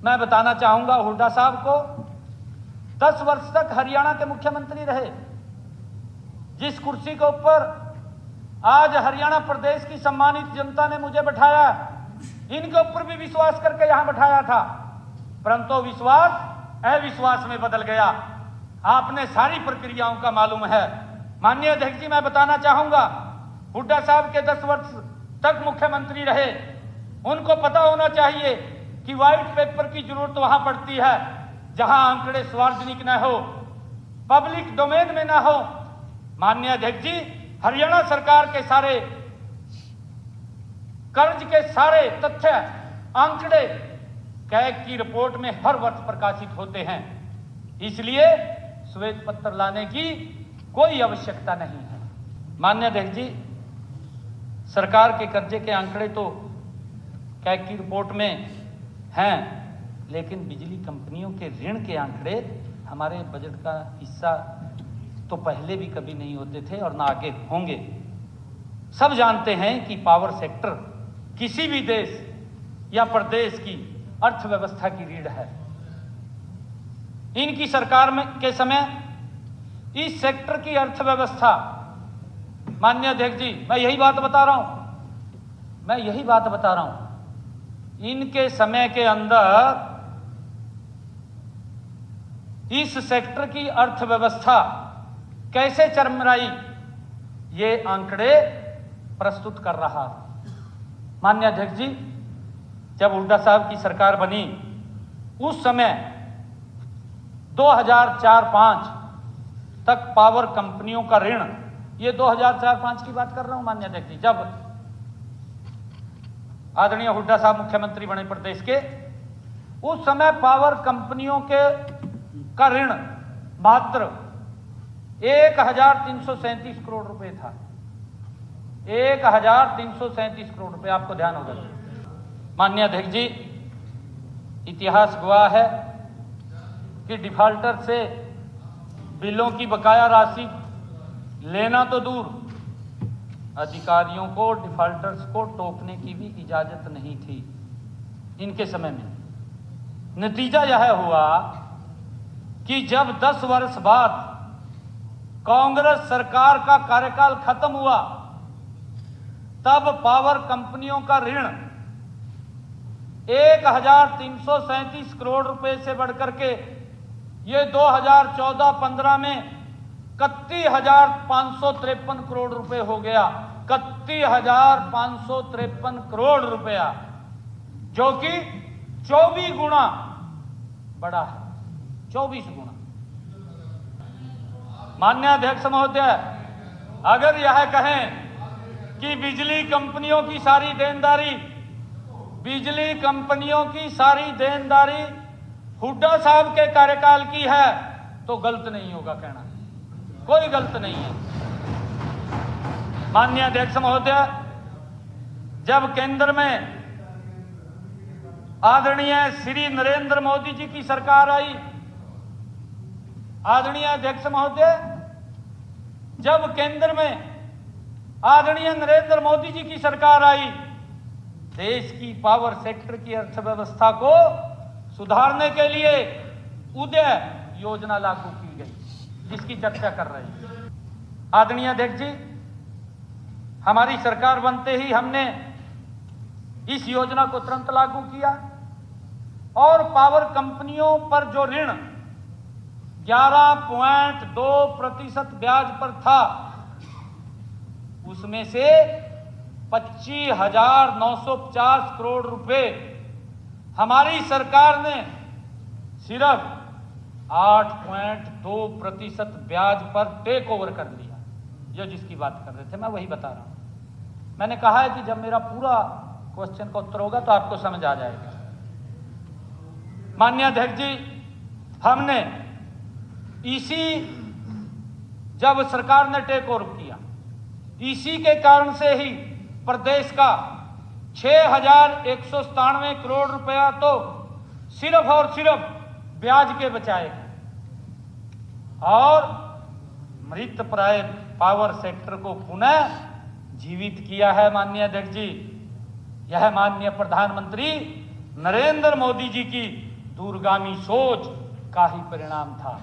मैं बताना चाहूंगा हुड्डा साहब को, 10 वर्ष तक हरियाणा के मुख्यमंत्री रहे। जिस कुर्सी के ऊपर आज हरियाणा प्रदेश की सम्मानित जनता ने मुझे बैठाया, इनके ऊपर भी विश्वास करके यहां बैठाया था, परंतु विश्वास अविश्वास में बदल गया। आपने सारी प्रक्रियाओं का मालूम है। माननीय अध्यक्ष जी, मैं बताना चाहूंगा, हुड्डा साहब के 10 वर्ष तक मुख्यमंत्री रहे, उनको पता होना चाहिए कि व्हाइट पेपर की जरूरत वहां पड़ती है जहां आंकड़े सार्वजनिक न हो, पब्लिक डोमेन में ना हो। माननीय अध्यक्ष जी, हरियाणा सरकार के सारे कर्ज के सारे तथ्य आंकड़े कैग की रिपोर्ट में हर वर्ष प्रकाशित होते हैं, इसलिए श्वेत पत्र लाने की कोई आवश्यकता नहीं है। माननीय अध्यक्ष जी, सरकार के कर्जे के आंकड़े तो कैग की रिपोर्ट में हैं, लेकिन बिजली कंपनियों के ऋण के आंकड़े हमारे बजट का हिस्सा तो पहले भी कभी नहीं होते थे और ना आगे होंगे। सब जानते हैं कि पावर सेक्टर किसी भी देश या प्रदेश की अर्थव्यवस्था की रीढ़ है। इनकी सरकार में के समय इस सेक्टर की अर्थव्यवस्था, माननीय अध्यक्ष जी, मैं यही बात बता रहा हूं, इनके समय के अंदर इस सेक्टर की अर्थव्यवस्था कैसे चरमराई, ये आंकड़े प्रस्तुत कर रहा। माननीय अध्यक्ष जी, जब हुड्डा साहब की सरकार बनी उस समय 2004-05 तक पावर कंपनियों का ऋण, ये 2004-05 की बात कर रहा हूं माननीय अध्यक्ष जी, जब आदरणीय हुड्डा साहब मुख्यमंत्री बने प्रदेश के, उस समय पावर कंपनियों के का ऋण मात्र 1337 करोड़ रुपए था। 1337 करोड़ रुपए, आपको ध्यान होगा। माननीय अध्यक्ष जी, इतिहास गवाह है कि डिफाल्टर से बिलों की बकाया राशि लेना तो दूर, अधिकारियों को डिफाल्टर्स को टोकने की भी इजाजत नहीं थी इनके समय में। नतीजा यह हुआ कि जब 10 वर्ष बाद कांग्रेस सरकार का कार्यकाल खत्म हुआ, तब पावर कंपनियों का ऋण 1337 करोड़ रुपए से बढ़कर के ये 2014-15 में 31,553 करोड़ रुपए हो गया। 31,553 करोड़ रुपया, जो कि 24 गुना बड़ा है, 24 गुना। माननीय अध्यक्ष महोदय, अगर यह कहें कि बिजली कंपनियों की सारी देनदारी हुड्डा साहब के कार्यकाल की है, तो गलत नहीं होगा कहना, कोई गलत नहीं है। माननीय अध्यक्ष महोदय, जब केंद्र में आदरणीय श्री नरेंद्र मोदी जी की सरकार आई, आदरणीय अध्यक्ष महोदय, जब केंद्र में आदरणीय नरेंद्र मोदी जी की सरकार आई, देश की पावर सेक्टर की अर्थव्यवस्था को सुधारने के लिए उदय योजना लागू की गई, जिसकी चर्चा कर रहे हैं। आदरणीय अध्यक्ष जी, हमारी सरकार बनते ही हमने इस योजना को तुरंत लागू किया और पावर कंपनियों पर जो ऋण 11.2% ब्याज पर था, उसमें से 25,950 करोड़ रुपए हमारी सरकार ने सिर्फ 8.2% ब्याज पर टेक ओवर कर लिया। जो जिसकी बात कर रहे थे, मैं वही बता रहा हूं। मैंने कहा है कि जब मेरा पूरा क्वेश्चन का उत्तर होगा तो आपको समझ आ जाएगा। माननीय अध्यक्ष जी, हमने जब सरकार ने टेक ओवर किया, इसी के कारण से ही प्रदेश का 6,197 करोड़ रुपया तो सिर्फ और सिर्फ ब्याज के बचाए और मृत प्राय पावर सेक्टर को पुनः जीवित किया है। माननीय अध्यक्ष जी, यह माननीय प्रधानमंत्री नरेंद्र मोदी जी की दूरगामी सोच का ही परिणाम था।